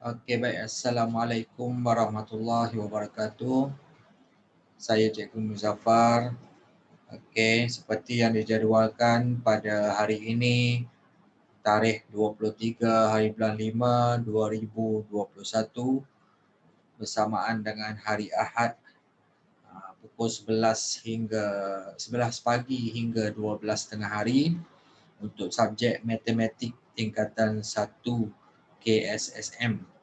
Okey, baik. Assalamualaikum warahmatullahi wabarakatuh. Saya Cikgu Muzaffar. Okey, seperti yang dijadualkan pada hari ini, tarikh 23 hari bulan 5 2021 bersamaan dengan hari Ahad pukul 11 hingga 11 pagi hingga 12 tengah hari untuk subjek matematik tingkatan 1 KSSM.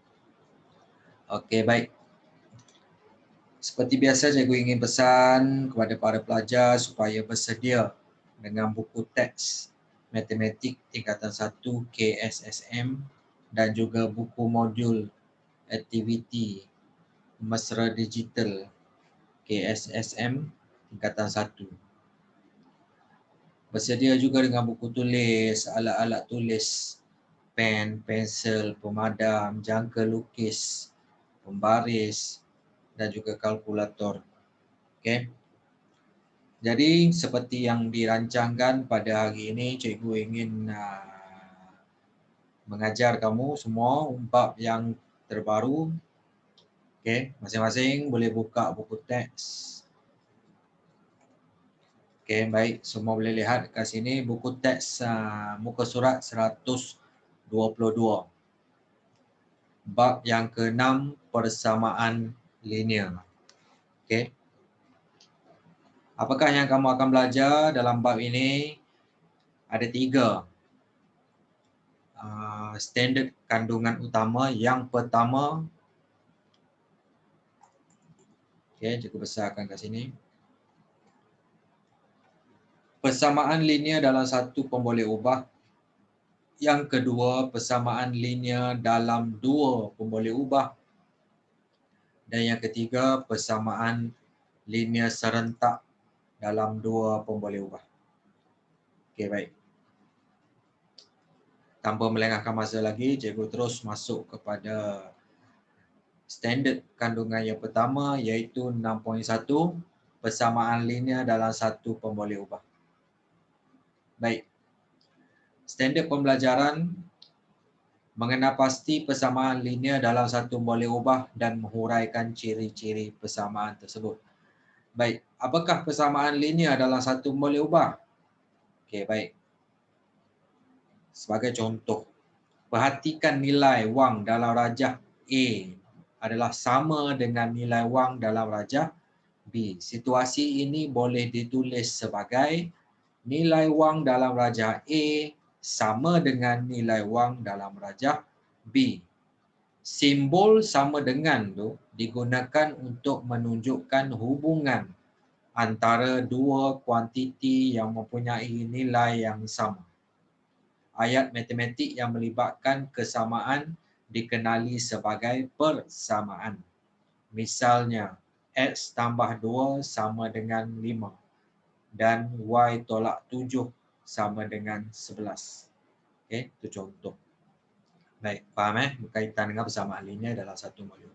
Okey, baik. Seperti biasa, cikgu ingin pesan kepada para pelajar supaya bersedia dengan buku teks matematik tingkatan 1 KSSM dan juga buku modul aktiviti mesra digital KSSM tingkatan 1. Bersedia juga dengan buku tulis, alat-alat tulis, pen, pensel, pemadam, jangka lukis, pembaris dan juga kalkulator. Okey. Jadi seperti yang dirancangkan pada hari ini, cikgu ingin mengajar kamu semua bab yang terbaru. Okey, masing-masing boleh buka buku teks. Okey, baik, semua boleh lihat kat sini buku teks muka surat 122. Bab yang ke-6, persamaan linear. Okey. Apakah yang kamu akan belajar dalam bab ini? Ada 3. Standard kandungan utama. Yang pertama, okey, cikgu besarkan kat sini. Persamaan linear dalam satu pemboleh ubah. Yang kedua, persamaan linear dalam 2 pemboleh ubah. Dan yang ketiga, persamaan linear serentak dalam 2 pemboleh ubah. Okey, baik. Tanpa melengahkan masa lagi, cikgu terus masuk kepada standard kandungan yang pertama, iaitu 6.1, persamaan linear dalam satu pemboleh ubah. Baik. Standard pembelajaran mengenal pasti persamaan linear dalam satu pemboleh ubah dan menghuraikan ciri-ciri persamaan tersebut. Baik, apakah persamaan linear dalam satu pemboleh ubah? Okey, baik. Sebagai contoh, perhatikan nilai wang dalam rajah A adalah sama dengan nilai wang dalam rajah B. Situasi ini boleh ditulis sebagai nilai wang dalam rajah A sama dengan nilai wang dalam rajah B. Simbol sama dengan tu digunakan untuk menunjukkan hubungan antara dua kuantiti yang mempunyai nilai yang sama. Ayat matematik yang melibatkan kesamaan dikenali sebagai persamaan. Misalnya, X tambah 2 sama dengan 5 dan Y tolak 7 sama dengan 11. Okey, itu contoh. Baik, faham berkaitan dengan persamaan linear dalam satu modul.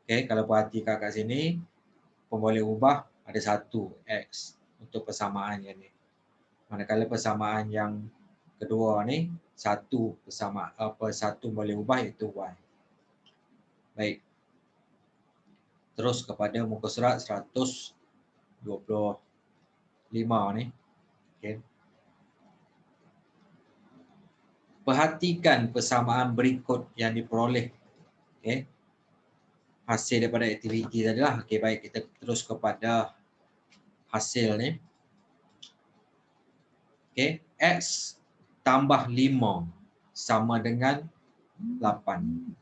Okey, kalau perhatikan kat sini, pemboleh ubah ada 1 X untuk persamaan yang ni. Manakala persamaan yang kedua ni, satu boleh ubah iaitu Y. Baik. Terus kepada muka surat 125 ni. Okey. Perhatikan persamaan berikut yang diperoleh. Okey. Hasil daripada aktiviti tadi lah. Okey, baik, kita terus kepada hasil ni. Okey, X tambah 5 sama dengan 8.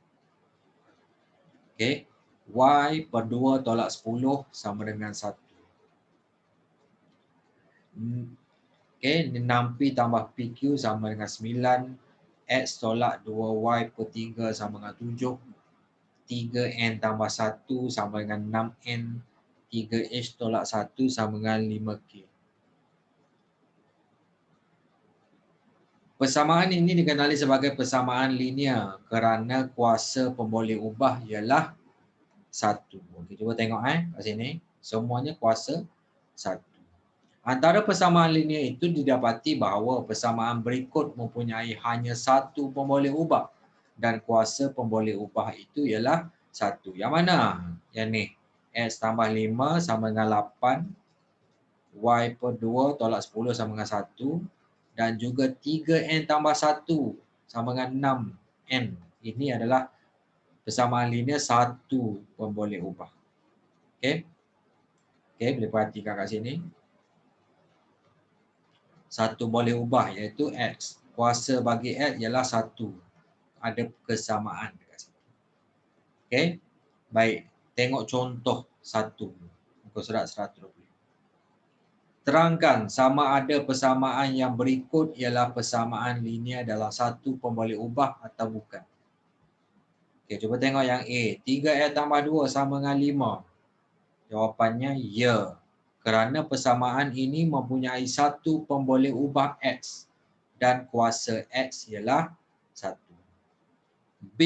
Okey, Y per 2 tolak 10 sama dengan 1. Okey, 6P tambah PQ sama dengan 9. X tolak 2Y per 3 sama dengan 7. 3N tambah 1 sama dengan 6N. 3H tolak 1 sama dengan 5K. Persamaan ini dikenali sebagai persamaan linear kerana kuasa pemboleh ubah ialah 1. Okey, cuba tengok kat sini. Semuanya kuasa 1. Antara persamaan linear itu didapati bahawa persamaan berikut mempunyai hanya 1 pemboleh ubah dan kuasa pemboleh ubah itu ialah 1. Yang mana? Yang ni. X tambah 5 sama dengan 8. Y per 2 tolak 10 sama dengan 1. Dan juga 3N tambah 1 sama dengan 6N. Ini adalah persamaan linear satu pemboleh ubah. Okey. Okey, boleh perhatikan kat sini. Satu boleh ubah iaitu X. Kuasa bagi X ialah 1. Ada kesamaan dekat situ. Okey. Baik, tengok contoh 1. Muka surat 120. Terangkan sama ada persamaan yang berikut ialah persamaan linear dalam satu pemboleh ubah atau bukan. Okey, cuba tengok yang A. 3X tambah 2 sama dengan 5. Jawapannya ya. Kerana persamaan ini mempunyai satu pemboleh ubah X dan kuasa X ialah 1. B.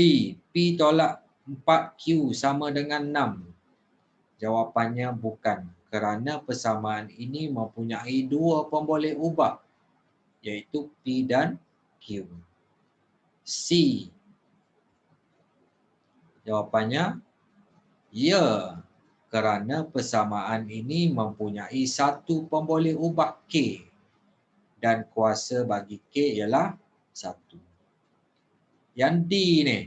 P tolak 4Q sama dengan 6. Jawapannya bukan. Kerana persamaan ini mempunyai dua pemboleh ubah iaitu P dan Q. C. Jawapannya ya. Kerana persamaan ini mempunyai satu pemboleh ubah K dan kuasa bagi K ialah 1. Yang D ni,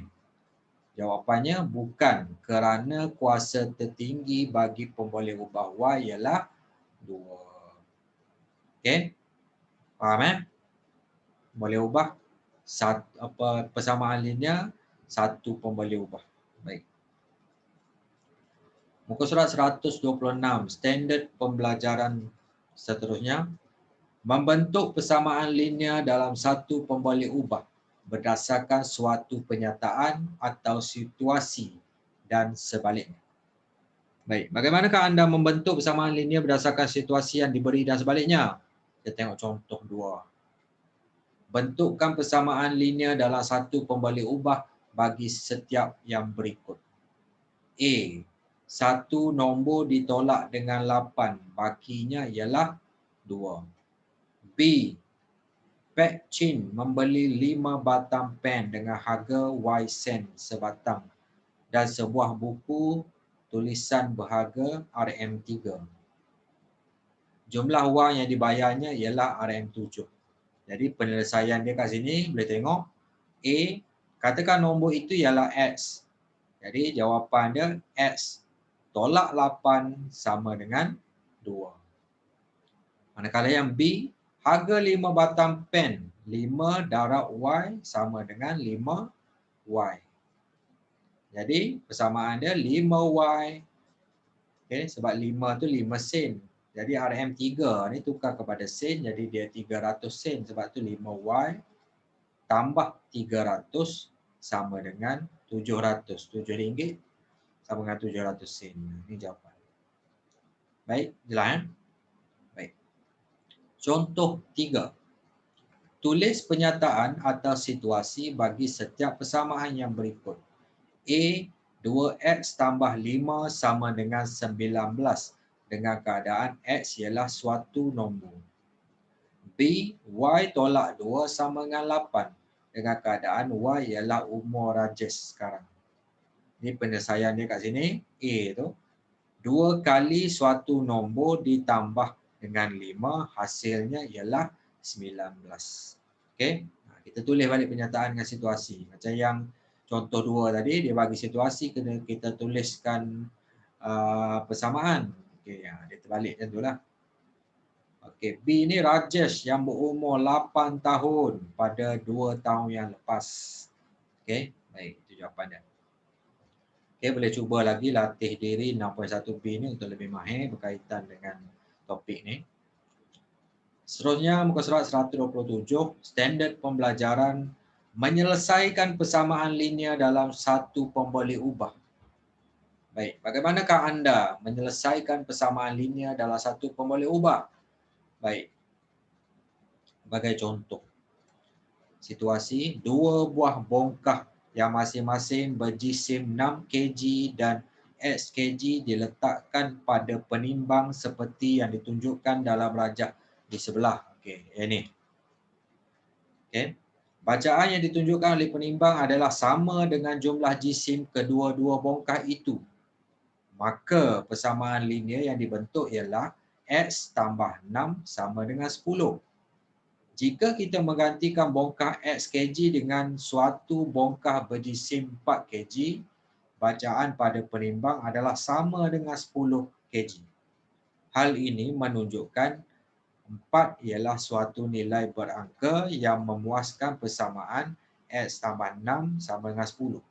jawapannya bukan kerana kuasa tertinggi bagi pemboleh ubah Y ialah 2. Okey? Faham Boleh ubah persamaan linear satu pemboleh ubah. Baik. Muka surat 126, standard pembelajaran seterusnya. Membentuk persamaan linear dalam satu pemboleh ubah berdasarkan suatu penyataan atau situasi dan sebaliknya. Baik, bagaimanakah anda membentuk persamaan linear berdasarkan situasi yang diberi dan sebaliknya? Kita tengok contoh 2. Bentukkan persamaan linear dalam satu pemboleh ubah bagi setiap yang berikut. A. 1 nombor ditolak dengan 8, bakinya ialah 2. B. Pak Chin membeli 5 batang pen dengan harga Y sen sebatang dan sebuah buku tulisan berharga RM3. Jumlah wang yang dibayarnya ialah RM7. Jadi penyelesaian dia kat sini boleh tengok. A, katakan nombor itu ialah X. Jadi jawapan dia X tolak 8 sama dengan 2. Manakala yang B, harga 5 batang pen 5 darab Y sama dengan 5Y. Jadi persamaan dia 5Y. Okay, sebab 5 tu 5 sen. Jadi RM3 ni tukar kepada sen, jadi dia 300 sen. Sebab tu 5Y tambah 300 sama dengan 700. RM7 sama dengan 700 sen. Ini jawapan. Baik, jelas Baik. Contoh 3. Tulis pernyataan atau situasi bagi setiap persamaan yang berikut. A, 2X tambah 5 sama dengan 19 dengan keadaan X ialah suatu nombor. B, Y tolak 2 sama dengan 8 dengan keadaan Y ialah umur Rajesh sekarang. Ini penyelesaian dia kat sini. A tu, 2 kali suatu nombor ditambah dengan 5 hasilnya ialah 19. Okey. Kita tulis balik pernyataan dengan situasi. Macam yang contoh 2 tadi, dia bagi situasi, kena kita tuliskan persamaan. Okey, dia terbalik macam itulah. Okey, B ni Rajesh yang berumur 8 tahun pada 2 tahun yang lepas. Okey, baik, itu jawapan dia. Okey, boleh cuba lagi latih diri 6.1B ni untuk lebih mahir berkaitan dengan topik ni. Seterusnya, muka surat 127, standard pembelajaran menyelesaikan persamaan linear dalam satu pemboleh ubah. Baik, bagaimanakah anda menyelesaikan persamaan linear dalam satu pemboleh ubah? Baik, sebagai contoh. Situasi, 2 buah bongkah yang masing-masing berjisim 6 kg dan X kg diletakkan pada penimbang seperti yang ditunjukkan dalam rajah di sebelah. Okey, ini. Okey. Bacaan yang ditunjukkan oleh penimbang adalah sama dengan jumlah jisim kedua-dua bongkah itu. Maka persamaan linear yang dibentuk ialah X tambah 6 sama dengan 10. Jika kita menggantikan bongkah X kg dengan suatu bongkah berjisim 4 kg, bacaan pada penimbang adalah sama dengan 10 kg. Hal ini menunjukkan 4 ialah suatu nilai berangka yang memuaskan persamaan X tambah 6 sama dengan 10.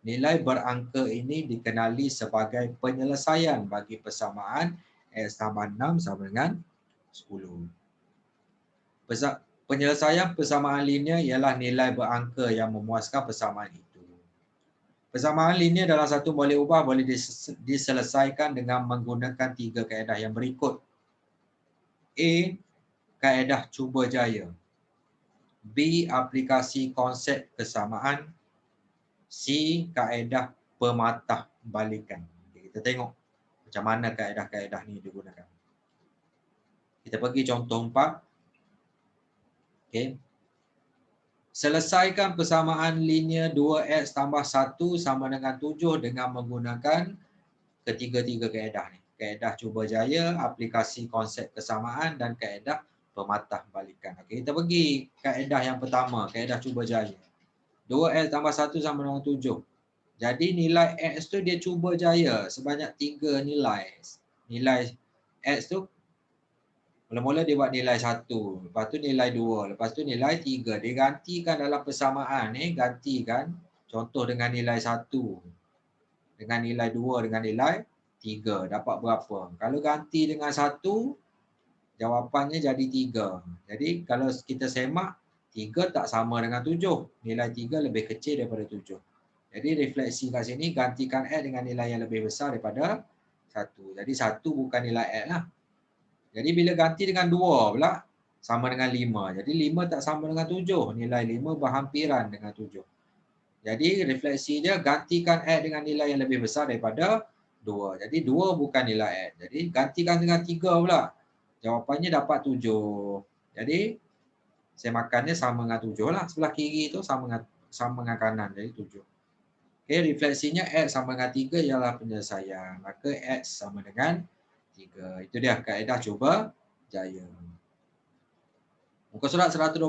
Nilai berangka ini dikenali sebagai penyelesaian bagi persamaan X tambah 6 sama dengan 10. Penyelesaian persamaan linear ialah nilai berangka yang memuaskan persamaan itu. Persamaan linear dalam satu boleh ubah boleh diselesaikan dengan menggunakan 3 kaedah yang berikut. A. Kaedah cuba jaya. B. Aplikasi konsep kesamaan. C. Kaedah pematah balikan. Kita tengok macam mana kaedah-kaedah ni digunakan. Kita pergi contoh 4. Okay. Selesaikan persamaan linear 2x tambah 1 sama dengan 7 dengan menggunakan ketiga-tiga kaedah ni. Kaedah cuba jaya, aplikasi konsep kesamaan dan kaedah pematah balikan. Okay, kita pergi kaedah yang pertama, kaedah cuba jaya. 2x tambah 1 sama dengan 7. Jadi nilai X tu dia cuba jaya sebanyak 3 nilai. Nilai X tu mula-mula dia buat nilai 1, lepas tu nilai 2, lepas tu nilai 3. Dia gantikan dalam persamaan ni, gantikan contoh dengan nilai 1, dengan nilai 2, dengan nilai 3. Dapat berapa? Kalau ganti dengan 1, jawapannya jadi 3. Jadi kalau kita semak, 3 tak sama dengan 7. Nilai 3 lebih kecil daripada 7. Jadi refleksi kat sini, gantikan X dengan nilai yang lebih besar daripada 1. Jadi 1 bukan nilai X lah. Jadi bila ganti dengan 2 pula, sama dengan 5. Jadi 5 tak sama dengan 7. Nilai 5 berhampiran dengan 7. Jadi refleksi dia gantikan X dengan nilai yang lebih besar daripada 2. Jadi 2 bukan nilai X. Jadi gantikan dengan 3 pula. Jawapannya dapat 7. Jadi semakannya sama dengan 7 lah. Sebelah kiri tu sama dengan kanan. Jadi 7. Okay, refleksinya X sama dengan 3 ialah penyelesaian. Maka X sama dengan 3. Itu dia kaedah cuba jaya. Muka surat 128.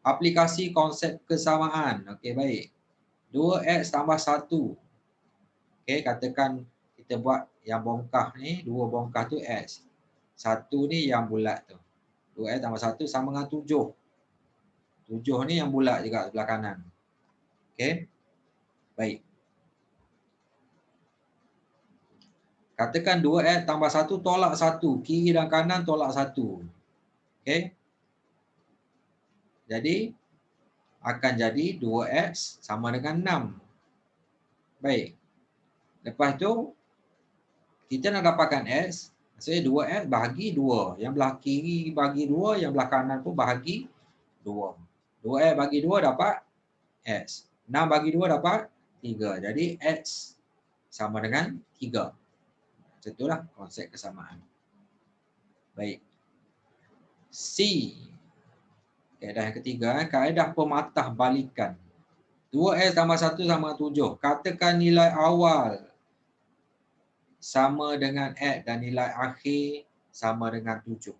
Aplikasi konsep kesamaan. Okey, baik. 2X tambah 1. Okey, katakan kita buat yang bongkah ni, 2 bongkah tu X. 1 ni yang bulat tu. 2X tambah 1 sama dengan 7. 7 ni yang bulat juga sebelah kanan. Okey. Baik. Katakan 2X tambah 1 tolak 1. Kiri dan kanan tolak 1. Okey. Jadi, akan jadi 2X sama dengan 6. Baik. Lepas tu, kita nak dapatkan X. Maksudnya 2X bahagi 2. Yang belah kiri bagi 2, yang belah kanan pun bahagi 2. 2X bagi 2 dapat X. 6 bagi 2 dapat 3. Jadi, X sama dengan 3. Itulah konsep kesamaan. Baik. C. Kaedah yang ketiga, kaedah pematah balikan. 2X tambah 1 sama dengan 7. Katakan nilai awal sama dengan X dan nilai akhir sama dengan 7.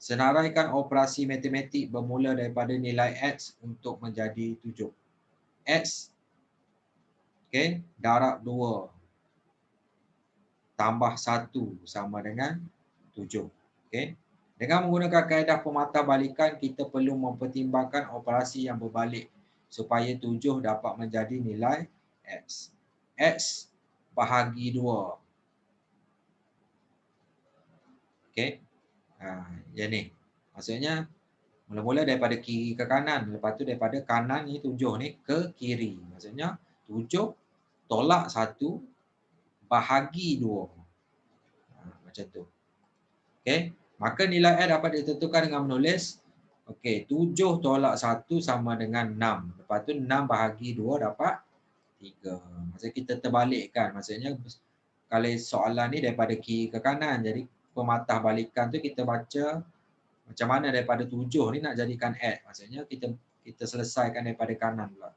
Senaraikan operasi matematik bermula daripada nilai X untuk menjadi 7. X, okay, darab 2 tambah 1 sama dengan 7. Okay. Dengan menggunakan kaedah pematah balikan, kita perlu mempertimbangkan operasi yang berbalik supaya 7 dapat menjadi nilai X. X bahagi 2. Okay. Yang ni. Maksudnya, mula-mula daripada kiri ke kanan. Lepas tu daripada kanan ni 7 ni ke kiri. Maksudnya 7 tolak 1 bahagi 2. Macam tu. Okay. Maka nilai X dapat ditentukan dengan menulis. Okay. 7 tolak 1 sama dengan 6. Lepas tu 6 bahagi 2 dapat 3. Maksudnya kita terbalikkan. Maksudnya kalau soalan ni daripada kiri ke kanan. Jadi pematah balikan tu kita baca Macam mana daripada 7 ni nak jadikan X? Maksudnya kita selesaikan daripada kanan pula.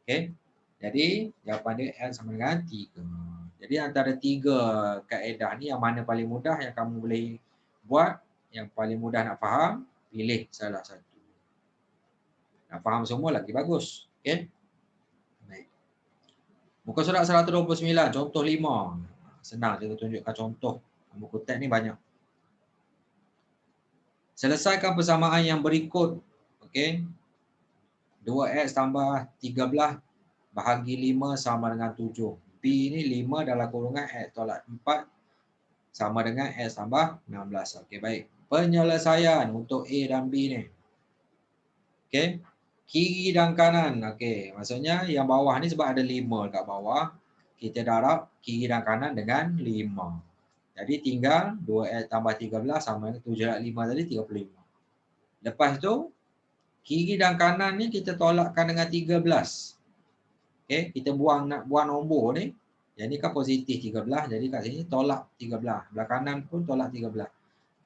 Okey. Jadi jawapan dia X sama dengan 3. Jadi antara 3 kaedah ni yang mana paling mudah yang kamu boleh buat, yang paling mudah nak faham, pilih salah satu. Nak faham semua lagi bagus. Okey. Baik. Muka surat 129, contoh 5. Senang kita tunjukkan contoh. Buku teks ni banyak. Selesaikan persamaan yang berikut. Okey. 2x tambah 13 bahagi 5 sama dengan 7. B ni 5 dalam kurungan x tolak 4 sama dengan x tambah 16. Okey, baik. Penyelesaian untuk A dan B ni. Okey. Kiri dan kanan. Okey, maksudnya yang bawah ni sebab ada 5 kat bawah, kita darab kiri dan kanan dengan 5. Jadi tinggal 2x tambah 13 sama dengan 7 darab 5 tadi 35. Lepas tu kiri dan kanan ni kita tolakkan dengan 13. Okey, kita nak buang nombor ni. Yang ni kan positif 13, jadi kat sini tolak 13. Belah kanan pun tolak 13.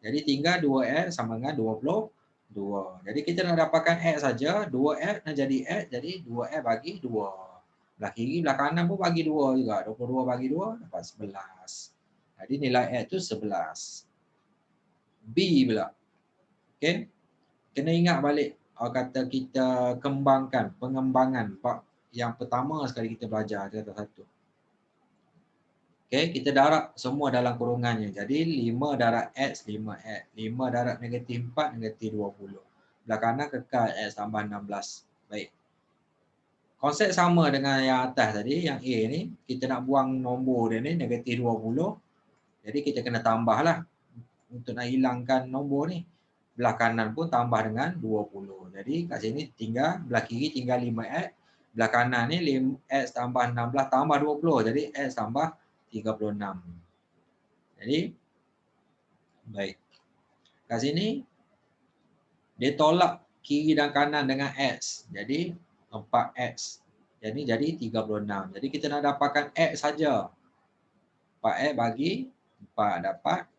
Jadi tinggal 2x sama dengan 22. Jadi kita nak dapatkan x saja, 2x nak jadi x, jadi 2x bagi 2. Belah kiri, belah kanan pun bagi 2 juga. 22 bagi 2 dapat 11. Jadi nilai x tu 11. B pula. Okey. Kena ingat balik kata kita pengembangan bab yang pertama sekali kita belajar kata satu. Okey, kita darab semua dalam kurungannya. Jadi 5 darab x 5x, 5 darab negatif 4 negatif 20. Belah kanan kekal x tambah 16. Baik. Konsep sama dengan yang atas tadi, yang A ni, kita nak buang nombor dia ni negatif 20. Jadi kita kena tambahlah untuk nak hilangkan nombor ni. Belah kanan pun tambah dengan 20. Jadi kat sini tinggal, belah kiri tinggal 5x. Belah kanan ni x tambah 16 tambah 20. Jadi x tambah 36. Jadi, baik. Kat sini, dia tolak kiri dan kanan dengan x. Jadi, 4x. Jadi 36. Jadi kita nak dapatkan x saja. 4x bagi 4 dapat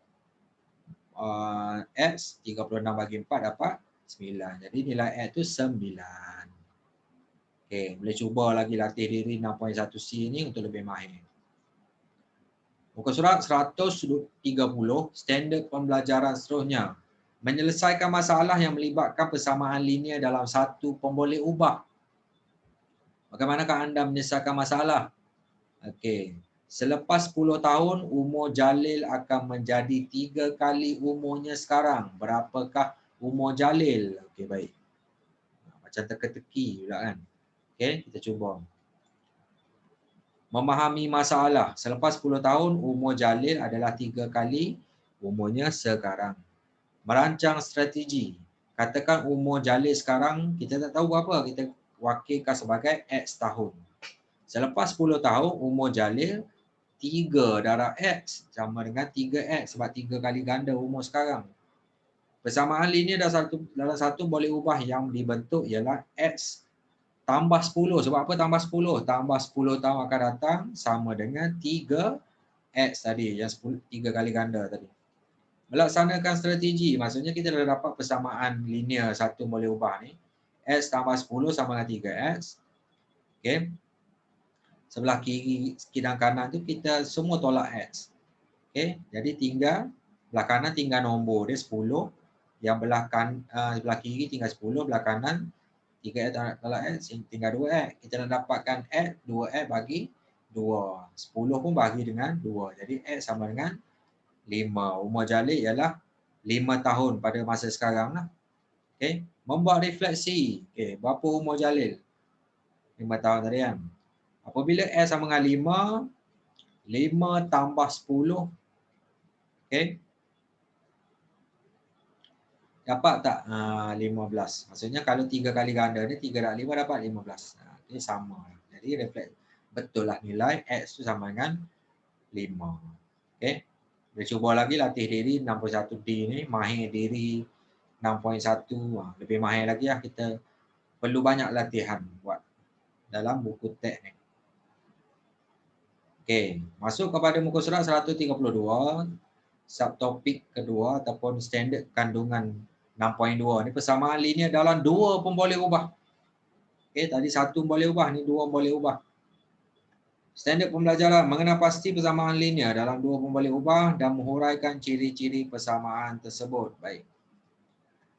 x, 36 bagi 4 dapat 9. Jadi nilai x tu 9. Okey, boleh cuba lagi latih diri 6.1C ni untuk lebih mahir. Muka surat 130, standard pembelajaran seterusnya. Menyelesaikan masalah yang melibatkan persamaan linear dalam satu pemboleh ubah. Bagaimanakah anda menyelesaikan masalah? Okey. Selepas 10 tahun, umur Jalil akan menjadi 3 kali umurnya sekarang. Berapakah umur Jalil? Okey, baik. Macam teka-teki pula kan. Okey, kita cuba. Memahami masalah. Selepas 10 tahun, umur Jalil adalah 3 kali umurnya sekarang. Merancang strategi. Katakan umur Jalil sekarang, kita tak tahu apa. Kita wakilkan sebagai X tahun. Selepas 10 tahun, umur Jalil 3 darab X sama dengan 3X sebab 3 kali ganda umur sekarang. Persamaan linear dalam satu boleh ubah yang dibentuk ialah X tambah 10. Sebab apa tambah 10? Tambah 10 tahun akan datang sama dengan 3X tadi, yang 3 kali ganda tadi. Melaksanakan strategi, maksudnya kita dah dapat persamaan linear satu boleh ubah ni. X tambah 10 sama dengan 3X. Okay. Sebelah kiri dan kanan tu kita semua tolak X. Okay. Jadi tinggal, belah kanan tinggal nombor dia 10. Yang belah kiri tinggal 10, belah kanan 3X tolak X, tinggal 2X. Kita nak dapatkan X, 2X bagi 2. 10 pun bagi dengan 2. Jadi X sama dengan 5. Umur Jalil ialah 5 tahun pada masa sekarang lah. Okay. Membuat refleksi. Okay. Berapa umur Jalil? 5 tahun tadi kan. Apabila X sama dengan 5, 5 tambah 10. Okay. Dapat tak 15? Maksudnya kalau 3 kali ganda ni, 3 darab 5 dapat 15. Ini sama. Jadi refleks. Betul lah nilai X tu sama dengan 5. Okay. Boleh cuba lagi latih diri 61D ni. Mahir diri 6.1. Lebih mahir lagi lah. Kita perlu banyak latihan buat dalam buku teks ni. Okey, masuk kepada muka surat 132, subtopik kedua ataupun standard kandungan 6.2. Ni persamaan linear dalam 2 pun boleh ubah. Okey, tadi 1 boleh ubah, ni 2 boleh ubah. Standard pembelajaran mengenal pasti persamaan linear dalam 2 pun boleh ubah dan menghuraikan ciri-ciri persamaan tersebut. Baik.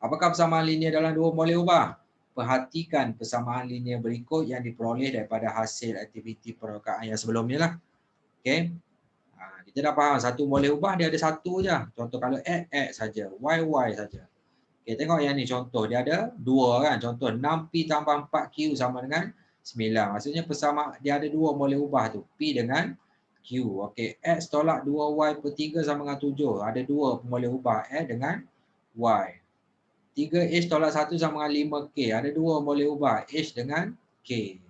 Apakah persamaan linear dalam 2 boleh ubah? Perhatikan persamaan linear berikut yang diperoleh daripada hasil aktiviti permukaan yang sebelumnya lah. Okey. Kita dah faham satu boleh ubah, dia ada satu je. Contoh kalau X saja, Y saja. Okay, tengok yang ni contoh, dia ada 2 kan. Contoh 6P tambah 4Q sama dengan 9. Maksudnya persamaan dia ada 2 boleh ubah tu, P dengan Q. Okey, X tolak 2Y per 3 sama dengan 7. Ada 2 pun boleh ubah, X dengan Y. 3H tolak 1 sama dengan 5K. Ada 2 boleh ubah, H dengan K.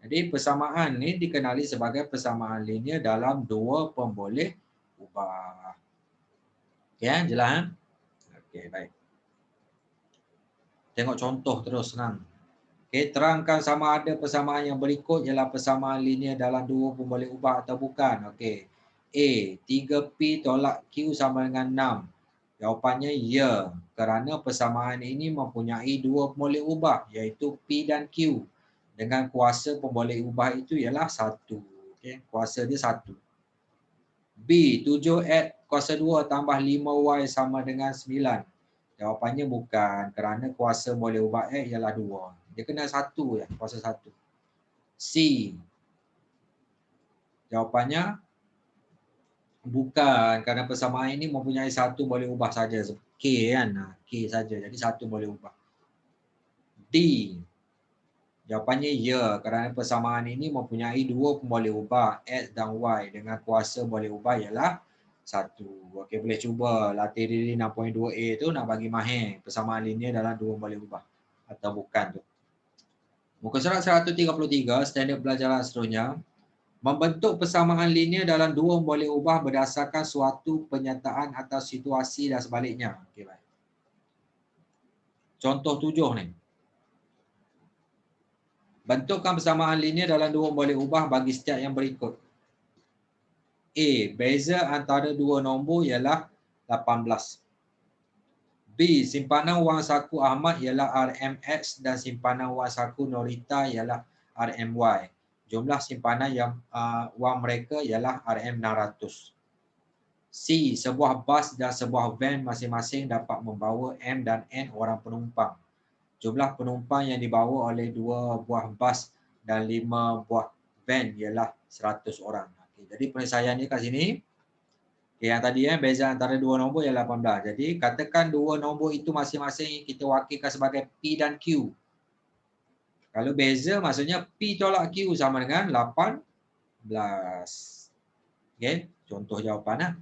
Jadi persamaan ni dikenali sebagai persamaan linear dalam 2 pun boleh ubah. Okey, jelas? Okey, baik. Tengok contoh terus senang. Okey, terangkan sama ada persamaan yang berikut ialah persamaan linear dalam 2 pun boleh ubah atau bukan. Okey. A, 3P tolak Q sama dengan 6. Jawapannya ya, kerana persamaan ini mempunyai 2 pun boleh ubah iaitu P dan Q. Dengan kuasa pun boleh ubah itu ialah 1. Okey, kuasa dia 1. B, 7X kuasa 2 tambah 5Y sama dengan 9. Jawapannya bukan, kerana kuasa boleh ubah X ialah 2. Dia kena 1 je, kuasa 1. C. Jawapannya bukan, kerana persamaan ini mempunyai 1 boleh ubah saja. K kan, K saja. Jadi 1 boleh ubah. D. Jawapannya ya, kerana persamaan ini mempunyai 2 pun boleh ubah, X dan Y. Dengan kuasa boleh ubah ialah 1. Okey, boleh cuba latih diri 6.2A tu nak bagi mahir persamaan linear dalam 2 boleh ubah atau bukan tu. Muka surat 133, standard pelajaran seterusnya. Membentuk persamaan linear dalam 2 boleh ubah berdasarkan suatu penyataan atau situasi dan sebaliknya. Okey, baik. Contoh 7 ni. Bentukkan persamaan linear dalam 2 boleh ubah bagi setiap yang berikut. A. Beza antara 2 nombor ialah 18. B. Simpanan wang saku Ahmad ialah RMX dan simpanan wang saku Norita ialah RMY. Jumlah simpanan yang wang mereka ialah RM600. C. Sebuah bas dan sebuah van masing-masing dapat membawa M dan N orang penumpang. Jumlah penumpang yang dibawa oleh 2 buah bas dan 5 buah van ialah 100 orang. Okay, jadi penyelesaian ni kat sini. Okay, yang tadi beza antara 2 nombor ialah 18. Jadi katakan 2 nombor itu masing-masing kita wakilkan sebagai P dan Q. Kalau beza maksudnya P tolak Q sama dengan 18. Okay, contoh jawapan lah.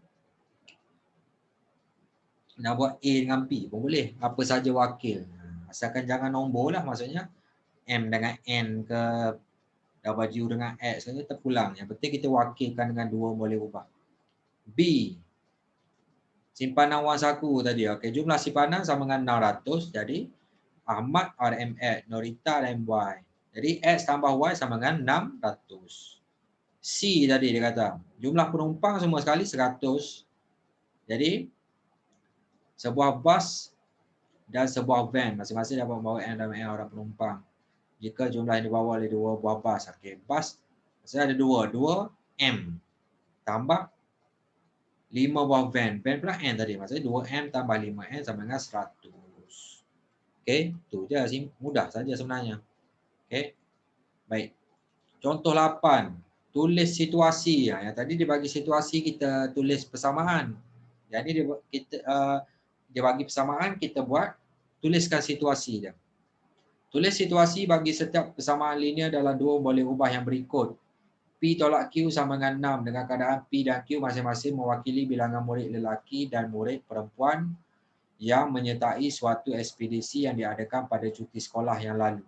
Nak buat A dengan P pun boleh. Apa saja wakil. Asalkan jangan nombor lah maksudnya. M dengan N ke W dengan X saja terpulang. Yang penting kita wakilkan dengan 2 boleh ubah. B. Simpanan wang saku tadi. Okey, jumlah simpanan sama dengan 600. Jadi Ahmad RMX, Norita RMY. Jadi X tambah Y sama dengan 600. C tadi dia kata. Jumlah penumpang semua sekali 100. Jadi sebuah bas dan sebuah van masing-masing dapat membawa M dan N orang penumpang. Jika jumlah yang dibawa oleh 2 buah bas. Okey, bas maksudnya ada 2 M tambah 5 buah van. Van pula N tadi. Maksudnya 2M tambah 5N sama dengan 100. Okey, tu je. Mudah saja sebenarnya. Okey. Baik. Contoh 8. Tulis situasi. Yang tadi dia bagi situasi, kita tulis persamaan. Jadi dia bagi persamaan, kita buat tuliskan situasi dia. Tulis situasi bagi setiap persamaan linear dalam 2 boleh ubah yang berikut. P tolak Q sama dengan 6 dengan keadaan P dan Q masing-masing mewakili bilangan murid lelaki dan murid perempuan yang menyertai suatu ekspedisi yang diadakan pada cuti sekolah yang lalu.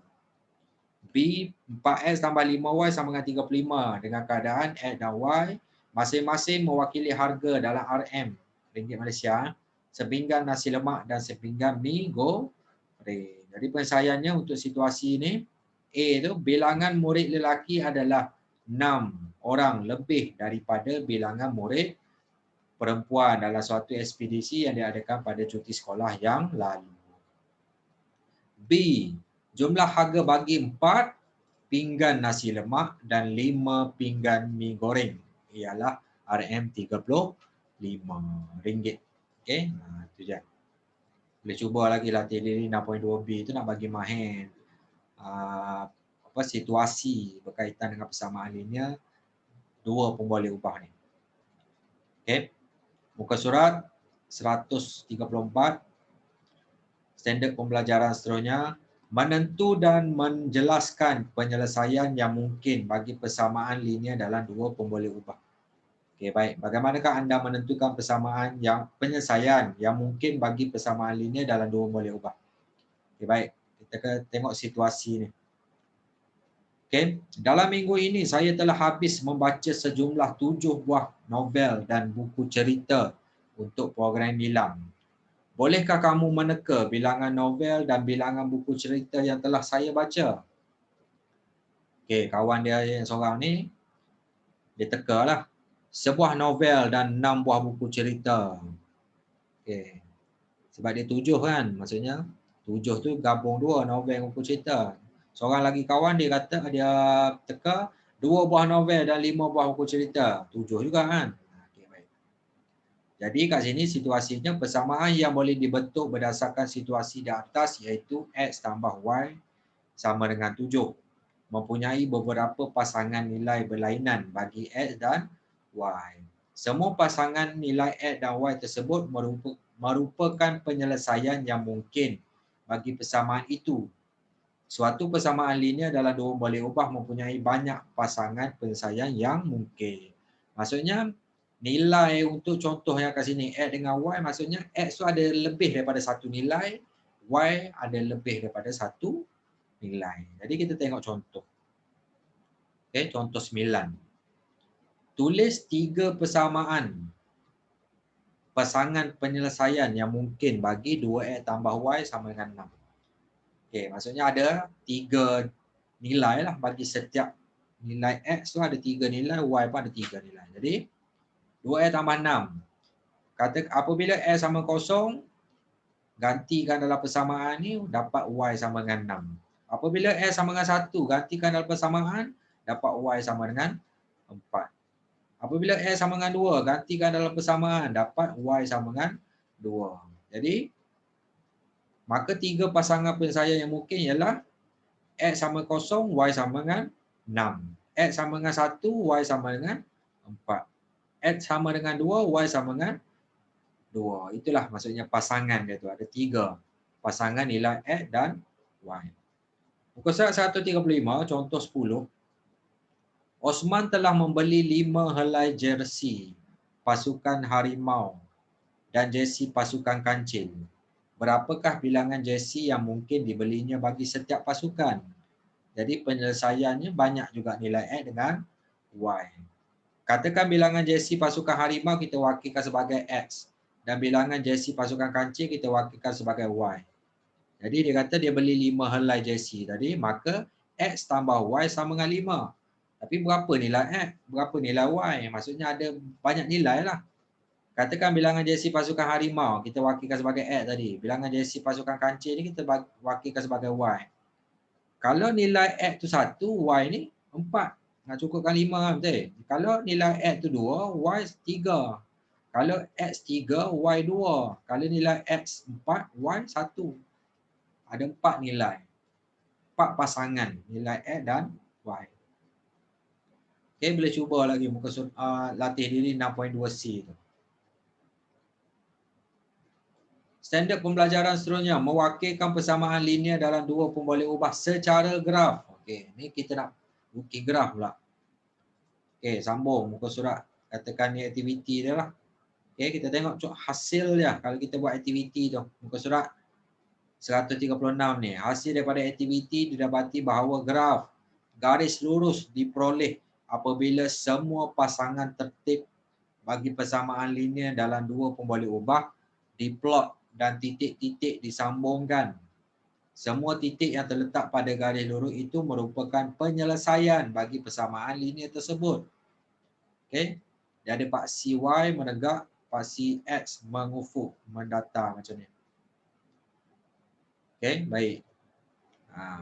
B, 4X tambah 5Y sama dengan 35 dengan keadaan X dan Y masing-masing mewakili harga dalam RM, ringgit Malaysia, sepinggan nasi lemak dan sepinggan mi goreng. Jadi penyelesaiannya untuk situasi ini, A itu bilangan murid lelaki adalah 6 orang lebih daripada bilangan murid perempuan dalam suatu ekspedisi yang diadakan pada cuti sekolah yang lalu. B. Jumlah harga bagi 4 pinggan nasi lemak dan 5 pinggan mi goreng ialah RM35. Okey, itu je. Boleh cuba lagi latih diri 6.2B tu nak bagi mahir situasi berkaitan dengan persamaan linear dua pemboleh ubah ni. Okey. Muka surat 134. Standard pembelajaran seterusnya, menentu dan menjelaskan penyelesaian yang mungkin bagi persamaan linear dalam dua pemboleh ubah. Okey, baik. Bagaimanakah anda menentukan penyelesaian yang mungkin bagi persamaan linear dalam dua pemboleh ubah? Okey, baik. Kita tengok situasi ni. Okey, dalam minggu ini saya telah habis membaca sejumlah 7 buah novel dan buku cerita untuk program Nilam. Bolehkah kamu meneka bilangan novel dan bilangan buku cerita yang telah saya baca? Okey, kawan dia yang seorang ni, dia tekalah. Sebuah novel dan 6 buah buku cerita. Okey. Sebab dia 7 kan, maksudnya 7 tu gabung 2 novel dan buku cerita. Seorang lagi kawan dia kata dia teka 2 buah novel dan 5 buah buku cerita. 7 juga kan. Okey, baik. Jadi kat sini situasinya persamaan yang boleh dibentuk berdasarkan situasi di atas iaitu X tambah Y sama dengan 7. Mempunyai beberapa pasangan nilai berlainan bagi X dan Y. Semua pasangan nilai X dan Y tersebut merupakan penyelesaian yang mungkin bagi persamaan itu. Suatu persamaan linear dalam dua boleh ubah mempunyai banyak pasangan penyelesaian yang mungkin. Maksudnya nilai untuk contoh yang kat sini X dengan Y, maksudnya X tu ada lebih daripada satu nilai, Y ada lebih daripada satu nilai. Jadi kita tengok contoh. Okey, contoh 9. Tulis 3 persamaan pasangan penyelesaian yang mungkin bagi 2X tambah Y sama dengan 6. Okey, maksudnya ada 3 nilai lah bagi setiap nilai X tu ada 3 nilai, Y pun ada 3 nilai. Jadi 2X tambah 6. Kata apabila X sama 0, gantikan dalam persamaan ni dapat Y sama dengan 6. Apabila X sama dengan 1, gantikan dalam persamaan dapat Y sama dengan 4. Apabila X sama dengan 2, gantikan dalam persamaan dapat Y sama dengan 2. Jadi maka 3 pasangan penyelesaian yang mungkin ialah X sama 0, Y sama dengan 6. X sama dengan 1, Y sama dengan 4. X sama dengan 2, Y sama dengan 2. Itulah maksudnya pasangan dia tu. Ada 3 pasangan nilai X dan Y. Muka surat 135, contoh 10. Osman telah membeli 5 helai jersey pasukan harimau dan jersey pasukan kancil. Berapakah bilangan jersey yang mungkin dibelinya bagi setiap pasukan? Jadi penyelesaiannya banyak juga nilai X dengan Y. Katakan bilangan jersey pasukan harimau kita wakilkan sebagai X dan bilangan jersey pasukan kancil kita wakilkan sebagai Y. Jadi dia kata dia beli 5 helai jersey tadi, maka X tambah Y sama dengan 5. Tapi berapa nilai X? Berapa nilai Y? Maksudnya ada banyak nilai lah. Katakan bilangan jersey pasukan harimau kita wakilkan sebagai X tadi. Bilangan jersey pasukan kancil ni kita wakilkan sebagai Y. Kalau nilai X tu 1, Y ni 4. Nak cukupkan 5 kan, betul? Kalau nilai X tu 2, Y 3. Kalau X 3, Y 2. Kalau nilai X 4, Y 1. Ada 4 nilai. 4 pasangan nilai X dan Y. Okay, boleh cuba lagi muka latih diri 6.2C tu. Standard pembelajaran seterusnya, mewakilkan persamaan linear dalam dua pemboleh ubah secara graf. Okey, ni kita nak bukit graf pula. Okey, sambung muka surat. Katakan ni aktiviti dia lah. Okey, kita tengok hasil dia kalau kita buat aktiviti tu. Muka surat 136 ni. Hasil daripada aktiviti didapati bahawa graf garis lurus diperoleh apabila semua pasangan tertib bagi persamaan linear dalam dua pemboleh ubah diplot dan titik-titik disambungkan. Semua titik yang terletak pada garis lurus itu merupakan penyelesaian bagi persamaan linear tersebut. Okey. Dia ada paksi Y menegak, paksi X mengufuk, mendatar macam ni. Okey, baik.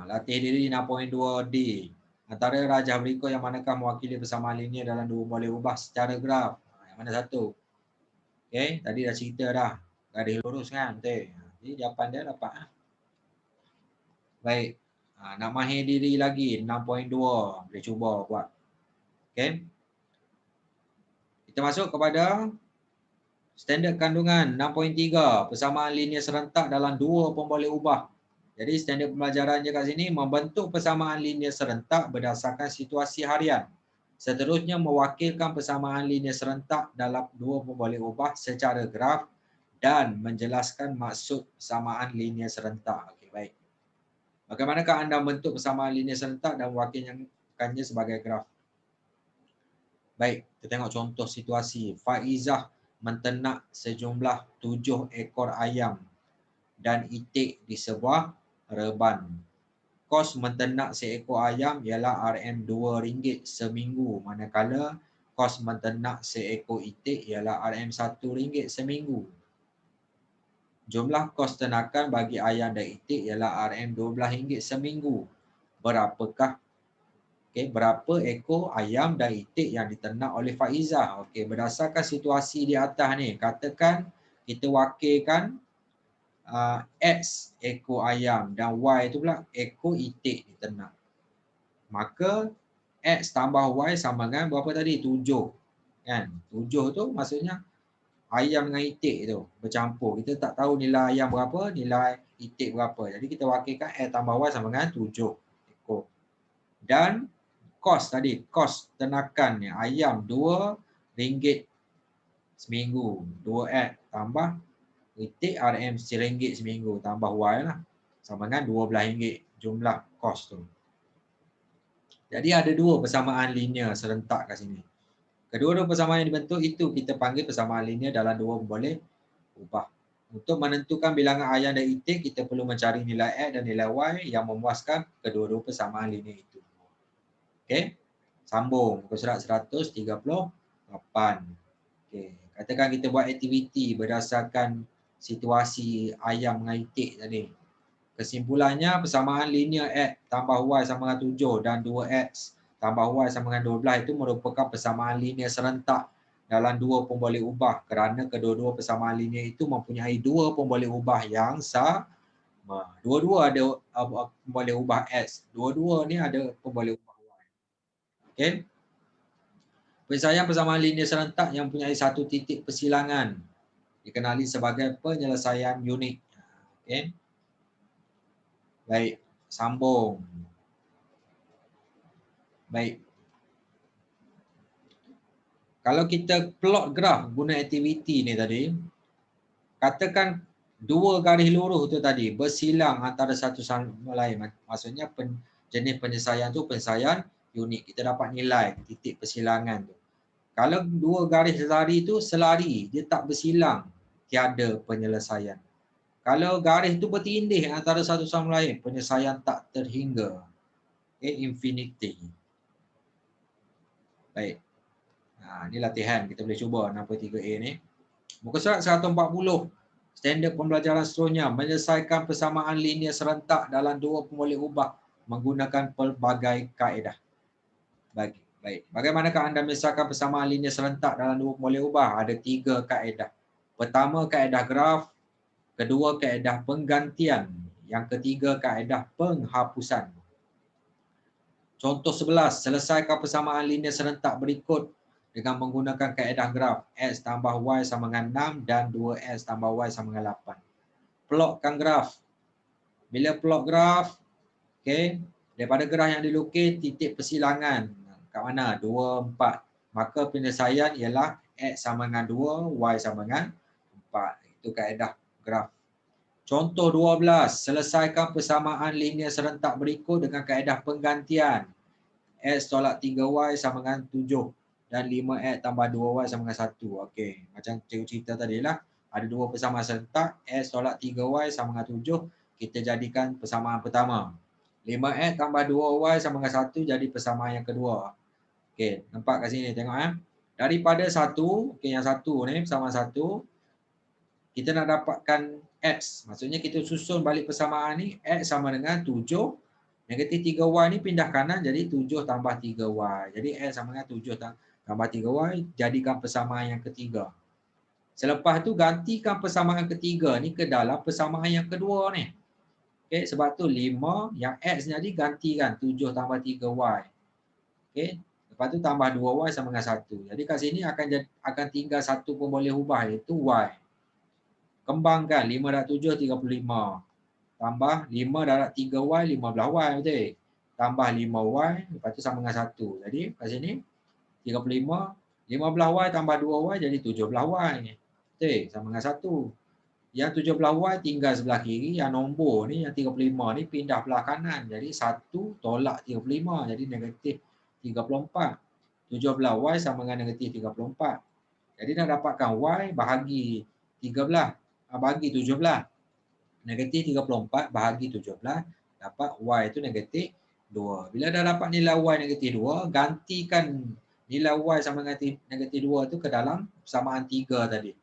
Latih diri 6.2D. Antara rajah berikut yang manakah mewakili persamaan linear dalam dua boleh ubah secara graf? Yang mana satu? Okey, tadi dah cerita dah. Garis lurus kan? Betul. Jadi jawapan dia dapat. Baik. Nak mahir diri lagi 6.2. Boleh cuba buat. Okey. Kita masuk kepada standard kandungan 6.3. Persamaan linear serentak dalam dua pemboleh ubah. Jadi standard pembelajaran je kat sini membentuk persamaan linear serentak berdasarkan situasi harian. Seterusnya mewakilkan persamaan linear serentak dalam dua pemboleh ubah secara graf dan menjelaskan maksud persamaan linear serentak. Okey, baik. Bagaimanakah anda membentuk persamaan linear serentak dan mewakilkannya sebagai graf? Baik, kita tengok contoh situasi. Faizah menternak sejumlah 7 ekor ayam dan itik di sebuah reban. Kos menternak seekor ayam ialah RM2 seminggu, manakala kos menternak seekor itik ialah RM1 seminggu. Jumlah kos ternakan bagi ayam dan itik ialah RM12 seminggu. Berapa ekor ayam dan itik yang diternak oleh Faizah? Okey, berdasarkan situasi di atas ni, katakan kita wakilkan X ekor ayam dan Y tu pula ekor itik diternak. Maka X tambah Y sama dengan berapa tadi? 7. Kan? 7 tu maksudnya ayam dengan itik tu bercampur. Kita tak tahu nilai ayam berapa, nilai itik berapa. Jadi kita wakilkan X tambah Y sama dengan 7 ekor. Dan kos tadi, kos ternakannya ayam RM2 seminggu. 2X tambah itik RM RM1 seminggu tambah Y lah. Sama dengan RM12 jumlah kos tu. Jadi ada dua persamaan linear serentak kat sini. Kedua-dua persamaan yang dibentuk itu kita panggil persamaan linear dalam dua boleh ubah. Untuk menentukan bilangan ayam dan itik, kita perlu mencari nilai X dan nilai Y yang memuaskan kedua-dua persamaan linear itu. Okey. Sambung muka surat 138. Okey, katakan kita buat aktiviti berdasarkan situasi ayam dengan itik tadi. Kesimpulannya persamaan linear X tambah Y sama dengan 7 dan 2X tambah Y sama dengan 12 itu merupakan persamaan linear serentak dalam dua pemboleh ubah kerana kedua-dua persamaan linear itu mempunyai dua pemboleh ubah yang sama. Dua-dua ada pemboleh ubah X. Dua-dua ni ada pemboleh ubah Y. Okey. Penyelesaian persamaan linear serentak yang mempunyai satu titik persilangan dikenali sebagai penyelesaian unik. Okey. Baik, sambung. Baik. Kalau kita plot graf guna aktiviti ni tadi, katakan dua garis lurus tu tadi bersilang antara satu sama lain. Maksudnya jenis penyelesaian tu penyelesaian unik. Kita dapat nilai titik persilangan tu. Kalau dua garis lari tu selari, dia tak bersilang, tiada penyelesaian. Kalau garis tu bertindih antara satu sama lain, penyelesaian tak terhingga. Infinity. Baik. Ini latihan, kita boleh cuba 63A ni. Muka surat 140. Standard pembelajaran seterusnya, menyelesaikan persamaan linear serentak dalam dua pemboleh ubah menggunakan pelbagai kaedah. Baik. Bagaimanakah anda menyelesaikan persamaan linear serentak dalam dua pemboleh ubah? Ada 3 kaedah. Pertama, kaedah graf. Kedua, kaedah penggantian. Yang ketiga, kaedah penghapusan. Contoh 11, selesaikan persamaan linear serentak berikut dengan menggunakan kaedah graf. X tambah Y sama dengan 6 dan 2X tambah Y sama dengan 8. Plotkan graf. Bila plot graf, okay, daripada graf yang dilukis, titik persilangan. Kat mana? 2, 4. Maka penyelesaian ialah X sama dengan 2, Y sama dengan 4. Itu kaedah graf. Contoh 12, selesaikan persamaan linear serentak berikut dengan kaedah penggantian. X tolak 3Y sama dengan 7 dan 5X tambah 2Y sama dengan 1. Okey, macam cerita tadi lah. Ada dua persamaan serentak, X tolak 3Y sama dengan 7, kita jadikan persamaan pertama. 5X tambah 2Y sama dengan 1 jadi persamaan yang kedua. Okey, nampak kat sini tengok . Daripada 1, okey yang 1 ni persamaan 1, kita nak dapatkan X. Maksudnya kita susun balik persamaan ni, X sama dengan 7, negatif 3Y ni pindah kanan jadi 7 tambah 3Y. Jadi X sama dengan 7 tambah 3Y, jadikan persamaan yang ketiga. Selepas tu gantikan persamaan ketiga ni ke dalam persamaan yang kedua ni. Okay, sebab tu 5 yang X jadi gantikan 7 tambah 3Y. Okay. Lepas tu tambah 2Y sama dengan 1. Jadi kat sini akan tinggal satu pun boleh ubah, iaitu Y. Kembangkan 5 darab 7, 35. Tambah 5 darab 3Y, 15Y, betul? Tambah 5Y, lepas tu sama dengan 1. Jadi kat sini 35, 15Y tambah 2Y jadi 17Y. Betul? Sama dengan 1. Yang 17Y tinggal sebelah kiri, yang nombor ni, yang 35 ni pindah belah kanan. Jadi 1 tolak 35, jadi negatif 34. 17Y sama dengan negatif 34. Jadi nak dapatkan Y bahagi 13, bahagi 17. Negatif 34 bahagi 17, dapat Y itu negatif 2. Bila dah dapat nilai Y negatif 2, gantikan nilai Y sama dengan negatif 2 tu ke dalam persamaan 3 tadi.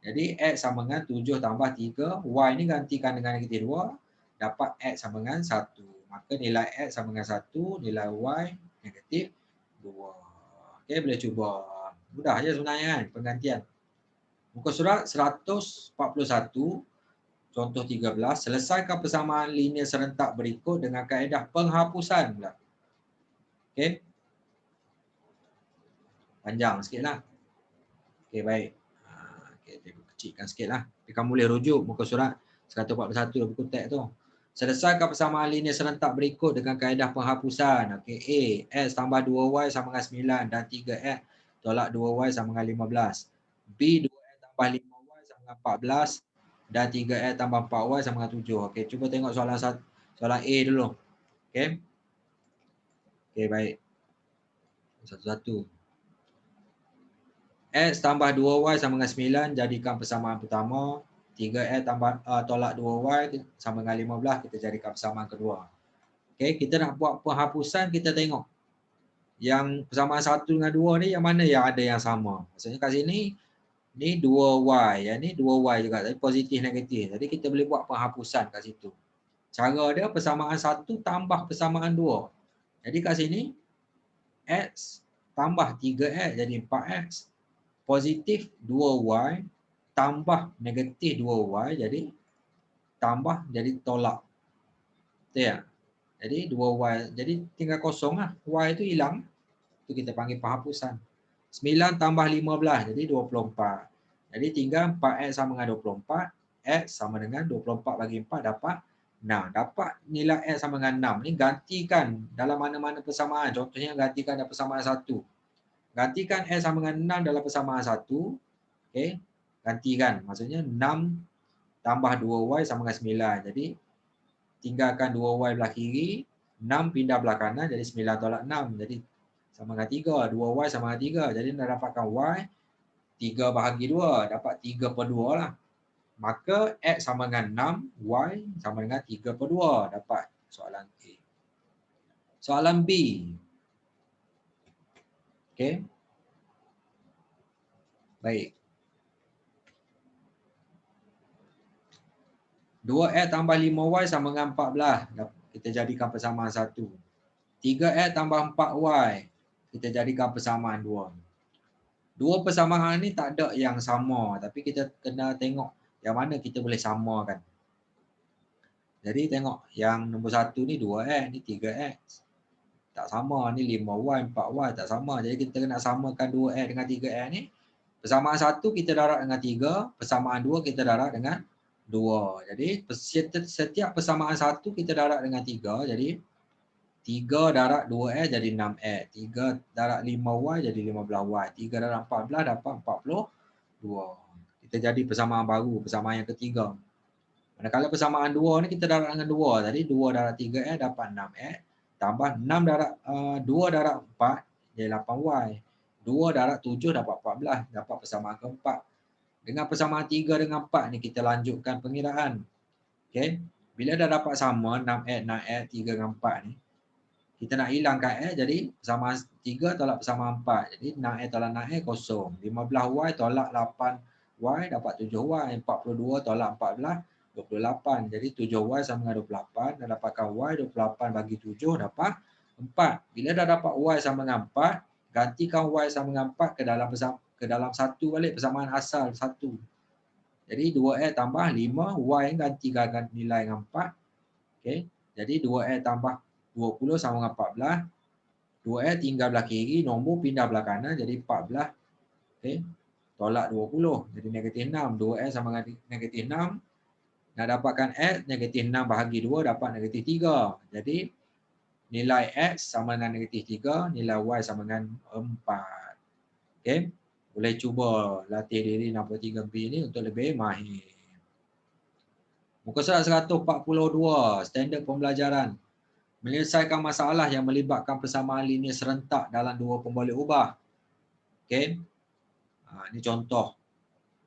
Jadi X sama dengan 7 tambah 3, Y ni gantikan dengan negatif 2, dapat X sama dengan 1. Maka nilai X sama dengan 1, nilai Y negatif 2. Okey, boleh cuba. Mudah je sebenarnya kan, penggantian. Muka surat 141, contoh 13, selesaikan persamaan linear serentak berikut dengan kaedah penghapusan pula. Okey. Panjang sikitlah. Okey, baik. Okey, kecilkan sikitlah. Kamu boleh rujuk muka surat 141 buku teks tu. Selesaikan persamaan linear serentak berikut dengan kaedah penghapusan. Okey, A, X tambah 2Y sama dengan 9 dan 3X tolak 2Y sama dengan 15. B, 2X tambah 5Y sama dengan 14 dan 3X tambah 4Y sama dengan 7. Okey, cuba tengok soalan A dulu. Okey. Okey, baik. Satu-satu. X tambah 2Y sama dengan 9, jadikan persamaan pertama. 3X tambah tolak 2Y sama dengan 15, kita jadikan persamaan kedua. Okey, kita nak buat penghapusan, kita tengok yang persamaan 1 dengan 2 ni yang mana yang ada yang sama. Maksudnya kat sini ni 2Y, yang ni 2Y juga, tapi positif negatif. Jadi kita boleh buat penghapusan kat situ. Cara dia persamaan 1 tambah persamaan 2. Jadi kat sini X tambah 3X jadi 4X. Positif 2Y tambah negatif 2Y jadi tambah jadi tolak. Betul tak? Jadi 2Y jadi tinggal kosong lah. Y itu hilang. Itu kita panggil penghapusan. 9 tambah 15 jadi 24. Jadi tinggal 4X sama dengan 24. X sama dengan 24 bagi 4 dapat 6. Dapat nilai X sama dengan 6. Ni gantikan dalam mana-mana persamaan. Contohnya gantikan dalam persamaan 1. Gantikan X sama dengan 6 dalam persamaan 1. Okey. Gantikan. Maksudnya 6 tambah 2Y sama dengan 9. Jadi tinggalkan 2Y belah kiri. 6 pindah belah kanan. Jadi 9 tolak 6. Jadi sama dengan 3. 2Y sama dengan 3. Jadi nak dapatkan Y. 3 bahagi 2. Dapat 3 per 2 lah. Maka X sama dengan 6. Y sama dengan 3 per 2. Dapat soalan A. Soalan B. Okey. Baik. 2X tambah 5Y sama dengan 14. Kita jadikan persamaan 1. 3X tambah 4Y. Kita jadikan persamaan 2. Dua persamaan ni tak ada yang sama. Tapi kita kena tengok yang mana kita boleh samakan. Jadi tengok yang nombor 1 ni 2X, ni 3X. Tak sama. Ni 5Y, 4Y tak sama. Jadi kita kena samakan 2X dengan 3X ni. Persamaan 1 kita darab dengan 3. Persamaan 2 kita darab dengan 2. Jadi setiap persamaan 1 kita darab dengan 3. Jadi 3 darab 2X jadi 6X. 3 darab 5Y jadi 15Y. 3 darab 14 dapat 42. Kita jadi persamaan baru, persamaan yang ketiga. Manakala persamaan 2 ni kita darab dengan 2. Jadi 2 darab 3X dapat 6X. Tambah 6 darab 2 darab 4 jadi 8Y. 2 darab 7 dapat 14. Dapat persamaan keempat. Dengan persamaan 3 dengan 4 ni kita lanjutkan pengiraan. Okey. Bila dah dapat sama 6X, 6X, 3 dengan 4 ni. Kita nak hilangkan X jadi persamaan 3 tolak persamaan 4. Jadi 6X tolak 6X kosong. 15Y tolak 8 Y dapat 7Y. 42 tolak 14, 28. Jadi 7Y sama dengan 28. Dan dapatkan Y 28 bagi 7 dapat 4. Bila dah dapat Y sama dengan 4, gantikan Y sama dengan 4 ke dalam satu balik persamaan asal 1. Jadi 2L tambah 5, Y gantikan nilai dengan 4. Okay. Jadi 2L tambah 20 sama dengan 14. 2L tinggal belah kiri, nombor pindah belah kanan jadi 14. Okay. Tolak 20. Jadi negatif 6. 2L sama dengan negatif 6. Nak dapatkan X, negatif 6 bahagi 2 dapat negatif 3. Jadi nilai X sama dengan negatif 3, nilai Y sama dengan 4. Okay. Boleh cuba latih diri 63B ni untuk lebih mahir. Muka surat 142, standard pembelajaran. Menyelesaikan masalah yang melibatkan persamaan linear serentak dalam dua pemboleh ubah. Okay. Ini contoh.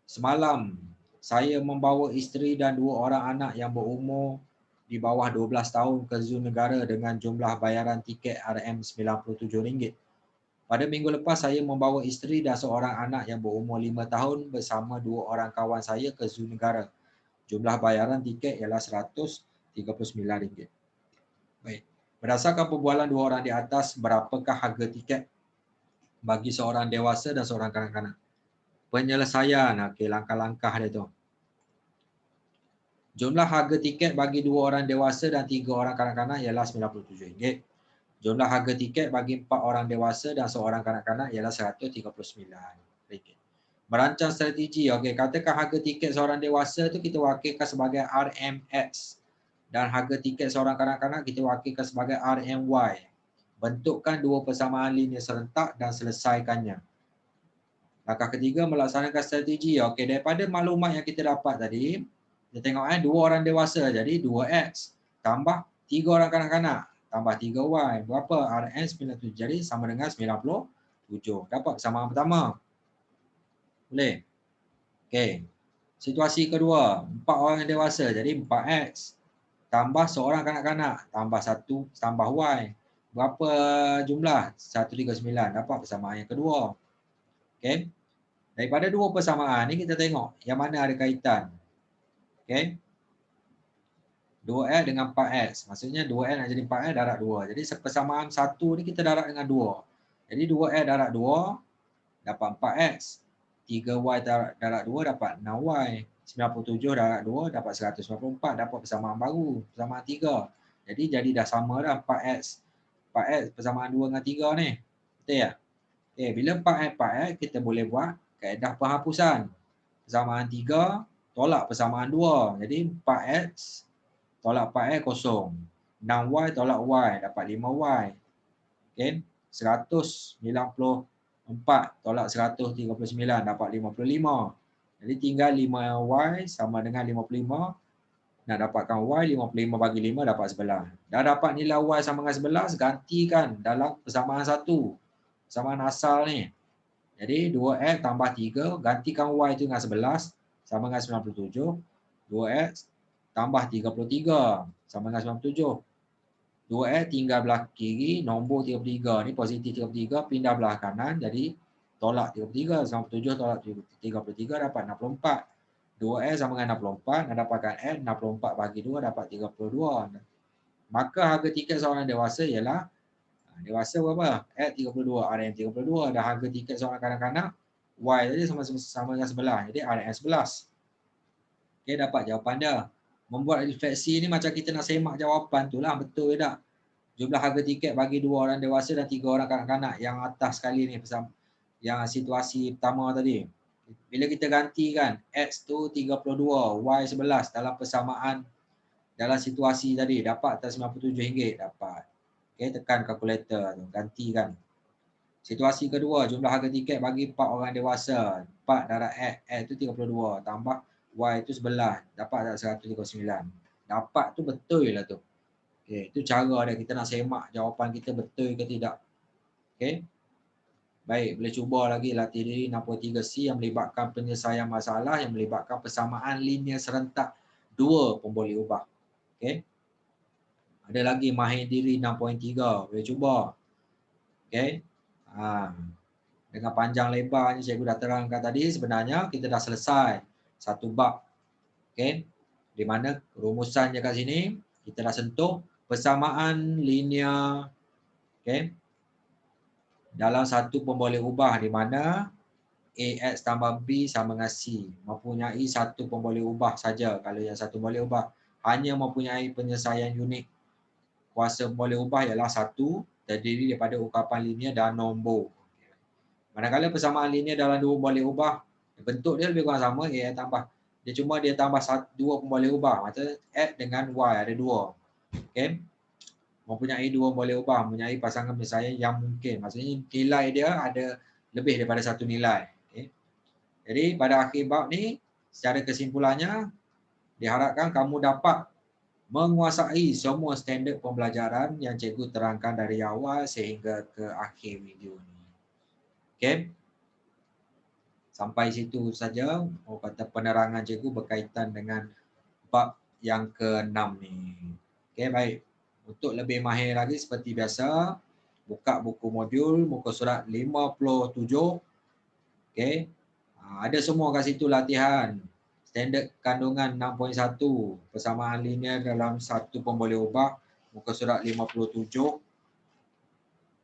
Semalam, saya membawa isteri dan 2 orang anak yang berumur di bawah 12 tahun ke zoo negara dengan jumlah bayaran tiket RM97. Pada minggu lepas, saya membawa isteri dan seorang anak yang berumur 5 tahun bersama 2 orang kawan saya ke zoo negara. Jumlah bayaran tiket ialah RM139. Baik. Berdasarkan perbualan 2 orang di atas, berapakah harga tiket bagi seorang dewasa dan seorang kanak-kanak? Penyelesaian. Okey, langkah-langkah dia tu. Jumlah harga tiket bagi 2 orang dewasa dan 3 orang kanak-kanak ialah RM97. Jumlah harga tiket bagi 4 orang dewasa dan seorang kanak-kanak ialah RM139. Merancang strategi. Okey, katakan harga tiket seorang dewasa tu kita wakilkan sebagai RMX. Dan harga tiket seorang kanak-kanak kita wakilkan sebagai RMY. Bentukkan 2 persamaan linear serentak dan selesaikannya. Langkah ketiga, melaksanakan strategi. Okey, daripada maklumat yang kita dapat tadi, kita tengok 2 orang dewasa jadi 2X tambah 3 orang kanak-kanak tambah 3Y. Berapa? RM97. Jadi sama dengan 97. Dapat persamaan pertama. Boleh? Okey. Situasi kedua, 4 orang dewasa jadi 4X tambah seorang kanak-kanak tambah 1 tambah Y. Berapa jumlah? 139. Dapat persamaan yang kedua. Okey. Daripada 2 persamaan ni kita tengok yang mana ada kaitan. Okey. 2L dengan 4X. Maksudnya 2L nak jadi 4L darab 2. Jadi persamaan 1 ni kita darab dengan 2. Jadi 2L darab 2 dapat 4X. 3Y darab 2 dapat 6Y. 97 darab 2 dapat 194. Dapat persamaan baru. Persamaan 3. Jadi dah sama dah 4X. 4X persamaan 2 dengan 3 ni. Betul tak? Okay, bila 4X kita boleh buat kaedah penghapusan. Persamaan 3 tolak persamaan 2. Jadi 4X tolak 4X kosong. 6Y tolak Y dapat 5Y. Okay. 194 tolak 139 dapat 55. Jadi tinggal 5Y sama dengan 55. Nak dapatkan Y, 55 bagi 5 dapat 11. Dah dapat nilai Y sama dengan 11, gantikan dalam persamaan 1. Persamaan asal ni. Jadi 2X tambah 3, gantikan Y itu dengan 11 sama dengan 97. 2X tambah 33 sama dengan 97. 2X tinggal belah kiri, nombor 33 ni positif 33 pindah belah kanan jadi tolak 33, 97 tolak 33 dapat 64. 2X sama dengan 64, nak dapatkan X 64 bagi 2 dapat 32. Maka harga tiket seorang dewasa ialah dewasa berapa? X 32, RM 32. Dan harga tiket seorang kanak-kanak Y tadi sama dengan 11. Jadi RM 11. Okey, dapat jawapan dia. Membuat refleksi ni macam kita nak semak jawapan tu lah, betul ke tak? Jumlah harga tiket bagi 2 orang dewasa dan 3 orang kanak-kanak yang atas sekali ni, yang situasi pertama tadi. Bila kita gantikan X tu 32, Y 11 dalam persamaan dalam situasi tadi, dapat atas RM97 dapat. Okey, tekan kalkulator tu, gantikan. Situasi kedua, jumlah harga tiket bagi 4 orang dewasa. 4 darab X tu 32 tambah Y tu 11, dapat tak 139. Dapat tu betul lah tu. Okey, itu cara dia kita nak semak jawapan kita betul ke tidak. Okey. Baik, boleh cuba lagi latih diri 63C yang melibatkan penyelesaian masalah yang melibatkan persamaan linear serentak 2 pemboleh ubah. Okey. Ada lagi mahir diri 6.3, boleh cuba. Okey. Dengan panjang lebarnya cikgu dah terangkan tadi, sebenarnya kita dah selesai satu bab. Okay. Di mana rumusannya kat sini, kita dah sentuh persamaan linear, okay, dalam satu pemboleh ubah di mana AX tambah B sama dengan C. Mempunyai satu pemboleh ubah saja. Kalau yang satu pemboleh ubah hanya mempunyai penyelesaian unik. Kuasa pemboleh ubah ialah satu, terdiri daripada ungkapan linear dan nombor. Manakala persamaan linear dalam dua pemboleh ubah, bentuk dia lebih kurang sama, A tambah. Dia tambah dua pemboleh ubah. Maksudnya X dengan Y ada dua. Okay. Mempunyai dua pemboleh ubah, mempunyai pasangan penyelesaian yang mungkin. Maksudnya nilai dia ada lebih daripada satu nilai. Okay. Jadi pada akhir bab ni, secara kesimpulannya, diharapkan kamu dapat menguasai semua standard pembelajaran yang cikgu terangkan dari awal sehingga ke akhir video ni. Okay. Sampai situ saja kata penerangan cikgu berkaitan dengan bab yang ke-6 ni. Okay, baik. Untuk lebih mahir lagi seperti biasa, buka buku modul muka surat 57. Okay. Ada semua kat situ latihan. Standard kandungan 6.1. Persamaan linear dalam satu pemboleh ubah. Muka surat 57.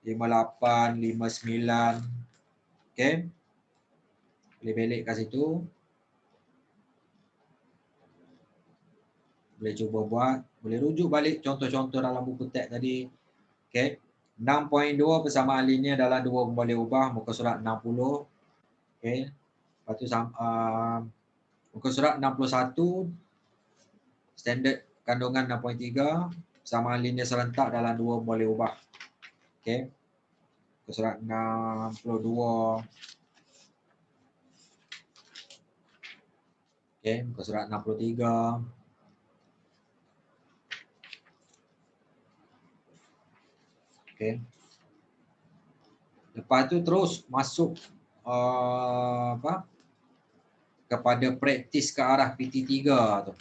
58, 59. Okay. Boleh belik kat situ. Boleh cuba buat. Boleh rujuk balik contoh-contoh dalam buku teks tadi. Okay. 6.2 persamaan linear dalam dua pemboleh ubah. Muka surat 60. Okay. Lepas tu muka surat 61, standard kandungan 6.3, persamaan linear serentak dalam dua boleh ubah. Okay. Muka surat 62. Okay. Muka surat 63. Okay. Lepas tu terus masuk kepada praktis ke arah PT3 tu.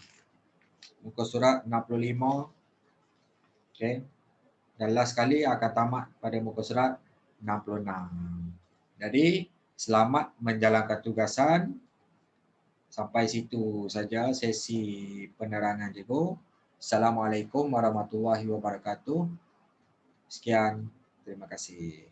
Muka surat 65. Okay. Dan last kali akan tamat pada muka surat 66. Jadi, selamat menjalankan tugasan. Sampai situ saja sesi penerangan cikgu. Assalamualaikum warahmatullahi wabarakatuh. Sekian, terima kasih.